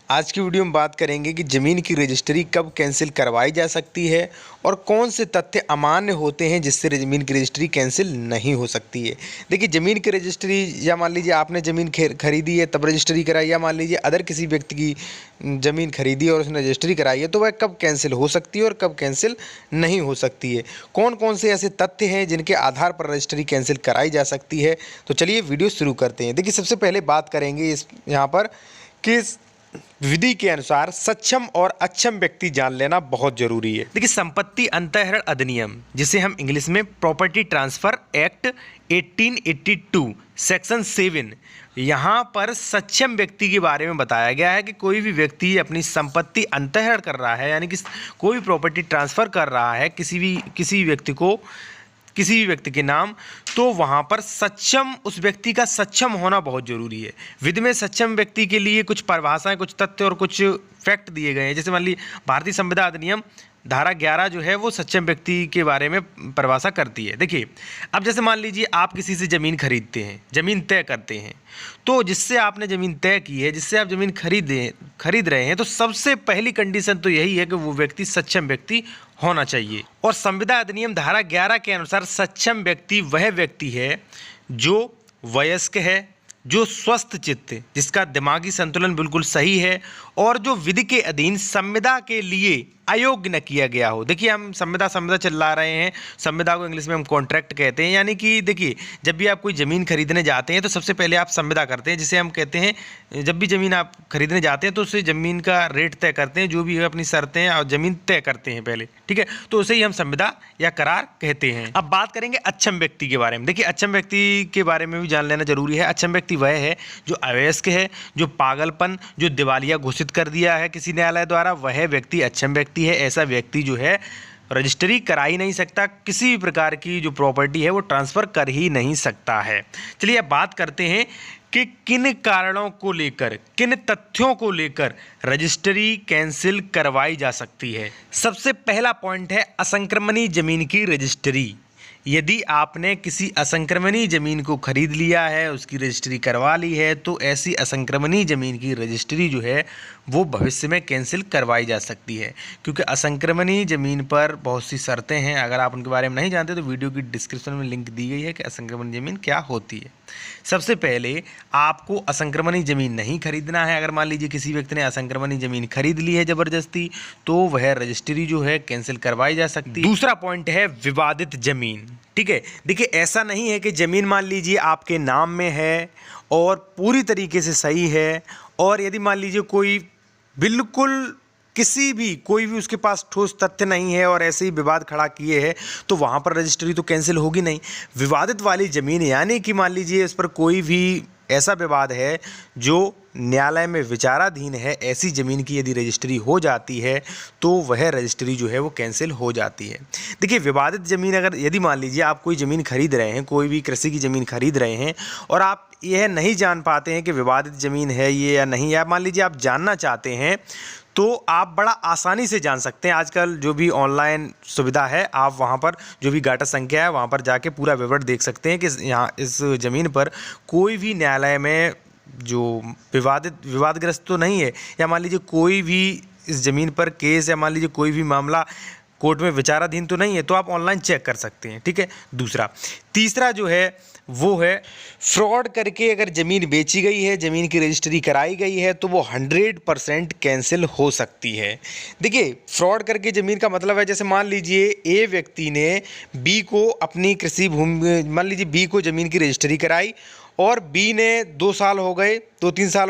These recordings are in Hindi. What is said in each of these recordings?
आज की वीडियो में बात करेंगे कि ज़मीन की रजिस्ट्री कब कैंसिल करवाई जा सकती है और कौन से तथ्य अमान्य होते हैं जिससे ज़मीन की रजिस्ट्री कैंसिल नहीं हो सकती है। देखिए, ज़मीन की रजिस्ट्री या मान लीजिए आपने ज़मीन खरीदी है तब रजिस्ट्री कराई, या मान लीजिए अदर किसी व्यक्ति की ज़मीन खरीदी और उसने रजिस्ट्री कराई है, तो वह कब कैंसिल हो सकती है और कब कैंसिल नहीं हो सकती है। कौन कौन से ऐसे तथ्य हैं जिनके आधार पर रजिस्ट्री कैंसिल कराई जा सकती है। तो चलिए वीडियो शुरू करते हैं। देखिए, सबसे पहले बात करेंगे यहाँ पर कि विधि के अनुसार सक्षम और अक्षम व्यक्ति जान लेना बहुत जरूरी है। देखिए, संपत्ति अंतःहरण अधिनियम, जिसे हम इंग्लिश में प्रॉपर्टी ट्रांसफर एक्ट 1882 सेक्शन 7, यहाँ पर सक्षम व्यक्ति के बारे में बताया गया है कि कोई भी व्यक्ति अपनी संपत्ति अंतःहरण कर रहा है, यानी कि कोई प्रॉपर्टी ट्रांसफर कर रहा है किसी भी व्यक्ति के नाम, तो वहाँ पर सक्षम, उस व्यक्ति का सक्षम होना बहुत ज़रूरी है। विधि में सक्षम व्यक्ति के लिए कुछ परिभाषाएं, कुछ तथ्य और कुछ फैक्ट दिए गए हैं। जैसे मान लीजिए भारतीय संविदा अधिनियम धारा 11 जो है वो सक्षम व्यक्ति के बारे में परिभाषा करती है। देखिए, अब जैसे मान लीजिए आप किसी से ज़मीन खरीदते हैं, ज़मीन तय करते हैं, तो जिससे आपने ज़मीन तय की है, जिससे आप ज़मीन खरीद रहे हैं, तो सबसे पहली कंडीशन तो यही है कि वो व्यक्ति सक्षम व्यक्ति होना चाहिए। और संविदा अधिनियम धारा 11 के अनुसार सक्षम व्यक्ति वह व्यक्ति है जो वयस्क है, जो स्वस्थ चित्त, जिसका दिमागी संतुलन बिल्कुल सही है और जो विधि के अधीन संविदा के लिए अयोग्य न किया गया हो। देखिए, हम संविदा चला रहे हैं, संविदा को इंग्लिश में हम कॉन्ट्रैक्ट कहते हैं। यानी कि देखिए, जब भी आप कोई ज़मीन खरीदने जाते हैं तो सबसे पहले आप संविदा करते हैं, जिसे हम कहते हैं, जब भी ज़मीन आप खरीदने जाते हैं तो उससे ज़मीन का रेट तय करते हैं, जो भी अपनी शर्तें और ज़मीन तय करते हैं पहले, ठीक है, तो उसे ही हम संविदा या करार कहते हैं। अब बात करेंगे अक्षम व्यक्ति के बारे में। देखिए, अक्षम व्यक्ति के बारे में भी जान लेना जरूरी है। अक्षम व्यक्ति वह है जो अवयस्क है, जो पागलपन, जो दिवालिया घोषित कर दिया है किसी न्यायालय द्वारा, वह व्यक्ति अक्षम व्यक्ति है। ऐसा व्यक्ति जो है रजिस्ट्री करा ही नहीं सकता, किसी भी प्रकार की जो प्रॉपर्टी है वो ट्रांसफ़र कर ही नहीं सकता है। चलिए, अब बात करते हैं कि किन कारणों को लेकर, किन तथ्यों को लेकर रजिस्ट्री कैंसिल करवाई जा सकती है। सबसे पहला पॉइंट है असंक्रमणी जमीन की रजिस्ट्री। यदि आपने किसी असंक्रमणी ज़मीन को खरीद लिया है, उसकी रजिस्ट्री करवा ली है, तो ऐसी असंक्रमणी ज़मीन की रजिस्ट्री जो है वो भविष्य में कैंसिल करवाई जा सकती है। क्योंकि असंक्रमणी ज़मीन पर बहुत सी शर्तें हैं। अगर आप उनके बारे में नहीं जानते तो वीडियो की डिस्क्रिप्शन में लिंक दी गई है कि असंक्रमणी ज़मीन क्या होती है। सबसे पहले आपको असंक्रमणी ज़मीन नहीं खरीदना है। अगर मान लीजिए किसी व्यक्ति ने असंक्रमणी ज़मीन खरीद ली है ज़बरदस्ती, तो वह रजिस्ट्री जो है कैंसिल करवाई जा सकती है। दूसरा पॉइंट है विवादित ज़मीन। ठीक है, देखिए, ऐसा नहीं है कि ज़मीन मान लीजिए आपके नाम में है और पूरी तरीके से सही है, और यदि मान लीजिए कोई कोई भी उसके पास ठोस तथ्य नहीं है और ऐसे ही विवाद खड़ा किए है, तो वहाँ पर रजिस्ट्री तो कैंसिल होगी नहीं। विवादित वाली ज़मीन, यानी कि मान लीजिए इस पर कोई भी ऐसा विवाद है जो न्यायालय में विचाराधीन है, ऐसी ज़मीन की यदि रजिस्ट्री हो जाती है तो वह रजिस्ट्री जो है वो कैंसिल हो जाती है। देखिए, विवादित ज़मीन, अगर यदि मान लीजिए आप कोई ज़मीन खरीद रहे हैं, कोई भी कृषि की ज़मीन खरीद रहे हैं और आप यह नहीं जान पाते हैं कि विवादित ज़मीन है ये या नहीं, या मान लीजिए आप जानना चाहते हैं, तो आप बड़ा आसानी से जान सकते हैं। आजकल जो भी ऑनलाइन सुविधा है, आप वहाँ पर जो भी गाटा संख्या है वहाँ पर जाके पूरा विवरण देख सकते हैं कि यहाँ इस ज़मीन पर कोई भी न्यायालय में जो विवादग्रस्त तो नहीं है, या मान लीजिए कोई भी इस ज़मीन पर केस, या मान लीजिए कोई भी मामला कोर्ट में विचाराधीन तो नहीं है, तो आप ऑनलाइन चेक कर सकते हैं। ठीक है, तीसरा जो है वो है फ्रॉड करके अगर ज़मीन बेची गई है, ज़मीन की रजिस्ट्री कराई गई है, तो वो 100% कैंसिल हो सकती है। देखिए, फ्रॉड करके ज़मीन का मतलब है, जैसे मान लीजिए ए व्यक्ति ने बी को अपनी कृषि भूमि, मान लीजिए बी को ज़मीन की रजिस्ट्री कराई और बी ने 2-3 साल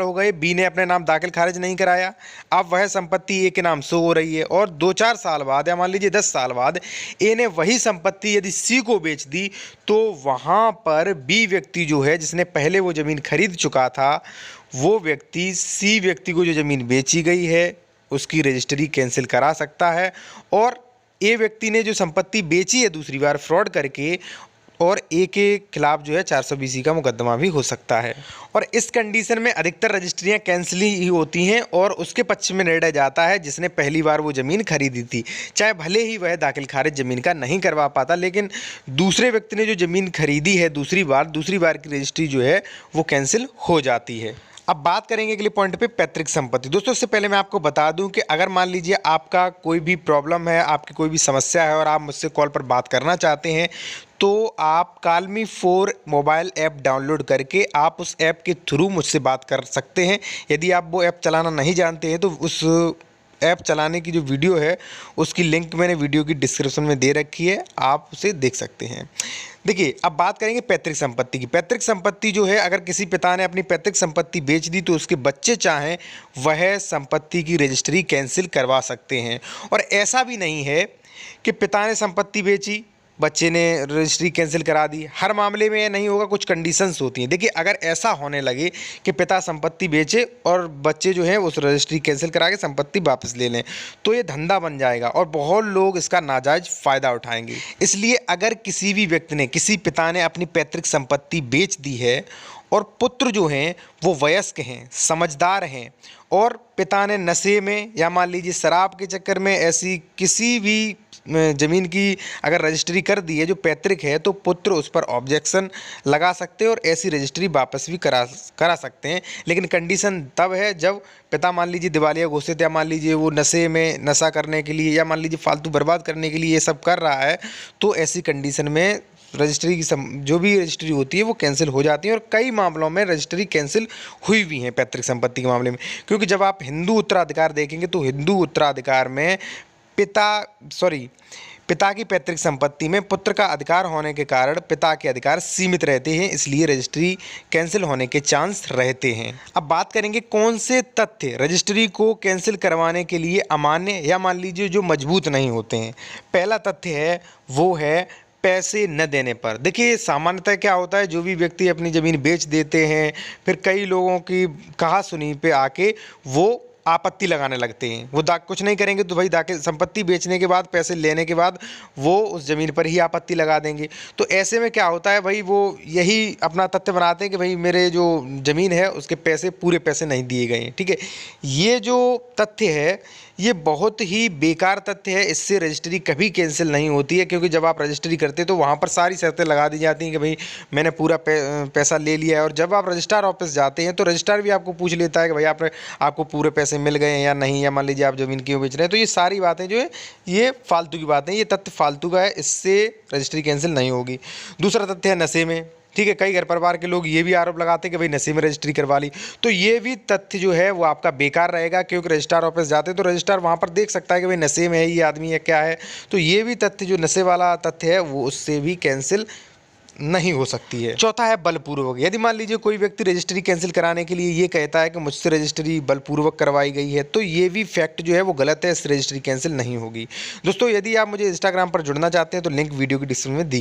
हो गए, बी ने अपने नाम दाखिल खारिज नहीं कराया। अब वह संपत्ति ए के नाम शो हो रही है और 2-4 साल बाद, या मान लीजिए 10 साल बाद, ए ने वही संपत्ति यदि सी को बेच दी, तो वहाँ पर बी व्यक्ति जो है, जिसने पहले वो ज़मीन खरीद चुका था, वो व्यक्ति सी व्यक्ति को जो ज़मीन बेची गई है उसकी रजिस्ट्री कैंसिल करा सकता है, और ए व्यक्ति ने जो संपत्ति बेची है दूसरी बार फ्रॉड करके, और ए के खिलाफ जो है 420 का मुकदमा भी हो सकता है। और इस कंडीशन में अधिकतर रजिस्ट्रियां कैंसिल ही होती हैं और उसके पक्ष में निर्णय जाता है जिसने पहली बार वो ज़मीन खरीदी थी, चाहे भले ही वह दाखिल खारिज ज़मीन का नहीं करवा पाता, लेकिन दूसरे व्यक्ति ने जो ज़मीन खरीदी है दूसरी बार की रजिस्ट्री जो है वो कैंसिल हो जाती है। अब बात करेंगे अगले पॉइंट पे पैतृक संपत्ति। दोस्तों इससे पहले मैं आपको बता दूं कि अगर मान लीजिए आपका कोई भी प्रॉब्लम है, आपकी कोई भी समस्या है और आप मुझसे कॉल पर बात करना चाहते हैं, तो आप कालमी 4 मोबाइल ऐप डाउनलोड करके आप उस ऐप के थ्रू मुझसे बात कर सकते हैं। यदि आप वो ऐप चलाना नहीं जानते हैं तो उस ऐप चलाने की जो वीडियो है उसकी लिंक मैंने वीडियो की डिस्क्रिप्शन में दे रखी है, आप उसे देख सकते हैं। देखिए अब बात करेंगे पैतृक संपत्ति की। पैतृक संपत्ति जो है, अगर किसी पिता ने अपनी पैतृक संपत्ति बेच दी तो उसके बच्चे चाहें वह संपत्ति की रजिस्ट्री कैंसिल करवा सकते हैं। और ऐसा भी नहीं है कि पिता ने संपत्ति बेची, बच्चे ने रजिस्ट्री कैंसिल करा दी। हर मामले में ये नहीं होगा, कुछ कंडीशंस होती हैं। देखिए अगर ऐसा होने लगे कि पिता संपत्ति बेचे और बच्चे जो हैं उस रजिस्ट्री कैंसिल करा के संपत्ति वापस ले लें, तो ये धंधा बन जाएगा और बहुत लोग इसका नाजायज़ फ़ायदा उठाएंगे। इसलिए अगर किसी भी व्यक्ति ने, किसी पिता ने अपनी पैतृक संपत्ति बेच दी है और पुत्र जो हैं वो वयस्क हैं, समझदार हैं, और पिता ने नशे में या मान लीजिए शराब के चक्कर में ऐसी किसी भी ज़मीन की अगर रजिस्ट्री कर दी है जो पैतृक है, तो पुत्र उस पर ऑब्जेक्शन लगा सकते हैं और ऐसी रजिस्ट्री वापस भी करा सकते हैं। लेकिन कंडीशन तब है जब पिता मान लीजिए दिवालिया घोषित, या मान लीजिए वो नशे में नशा करने के लिए या मान लीजिए फालतू बर्बाद करने के लिए ये सब कर रहा है, तो ऐसी कंडीशन में रजिस्ट्री की जो भी रजिस्ट्री होती है वो कैंसिल हो जाती है। और कई मामलों में रजिस्ट्री कैंसिल हुई भी हैं पैतृक संपत्ति के मामले में। क्योंकि जब आप हिंदू उत्तराधिकार देखेंगे तो हिंदू उत्तराधिकार में पिता की पैतृक संपत्ति में पुत्र का अधिकार होने के कारण पिता के अधिकार सीमित रहते हैं, इसलिए रजिस्ट्री कैंसिल होने के चांस रहते हैं। अब बात करेंगे कौन से तथ्य रजिस्ट्री को कैंसिल करवाने के लिए अमान्य या मान लीजिए जो मजबूत नहीं होते हैं। पहला तथ्य है वो है पैसे न देने पर। देखिए सामान्यतः क्या होता है, जो भी व्यक्ति अपनी ज़मीन बेच देते हैं फिर कई लोगों की कहा सुनी पे आके वो आपत्ति लगाने लगते हैं। वो कुछ नहीं करेंगे तो भाई संपत्ति बेचने के बाद, पैसे लेने के बाद वो उस ज़मीन पर ही आपत्ति लगा देंगे। तो ऐसे में क्या होता है भाई, वो यही अपना तथ्य बनाते हैं कि भाई मेरे जो ज़मीन है उसके पैसे, पूरे पैसे नहीं दिए गए हैं। ठीक है, ये जो तथ्य है ये बहुत ही बेकार तथ्य है। इससे रजिस्ट्री कभी कैंसिल नहीं होती है, क्योंकि जब आप रजिस्ट्री करते हैं तो वहाँ पर सारी शर्तें लगा दी जाती हैं कि भाई मैंने पूरा पैसा ले लिया है। और जब आप रजिस्ट्रार ऑफिस जाते हैं तो रजिस्ट्रार भी आपको पूछ लेता है कि भाई आपको पूरे पैसे मिल गए हैं या नहीं, या मान लीजिए आप ज़मीन क्यों बेच रहे हैं। तो ये सारी बातें जो है ये फालतू की बातें, ये तथ्य फालतू का है, इससे रजिस्ट्री कैंसिल नहीं होगी। दूसरा तथ्य है नशे में। ठीक है, कई घर परिवार के लोग ये भी आरोप लगाते हैं कि भाई नशे में रजिस्ट्री करवा ली, तो ये भी तथ्य जो है वो आपका बेकार रहेगा। क्योंकि रजिस्ट्रार ऑफिस जाते हैं तो रजिस्ट्रार वहाँ पर देख सकता है कि भाई नशे में है ये आदमी या क्या है, तो ये भी तथ्य जो नशे वाला तथ्य है वो उससे भी कैंसिल नहीं हो सकती है। चौथा है बलपूर्वक। यदि मान लीजिए कोई व्यक्ति रजिस्ट्री कैंसिल कराने के लिए ये कहता है कि मुझसे रजिस्ट्री बलपूर्वक करवाई गई है, तो ये भी फैक्ट जो है वो गलत है, इस रजिस्ट्री कैंसिल नहीं होगी। दोस्तों यदि आप मुझे इंस्टाग्राम पर जुड़ना चाहते हैं तो लिंक वीडियो की डिस्क्रिप्शन में दी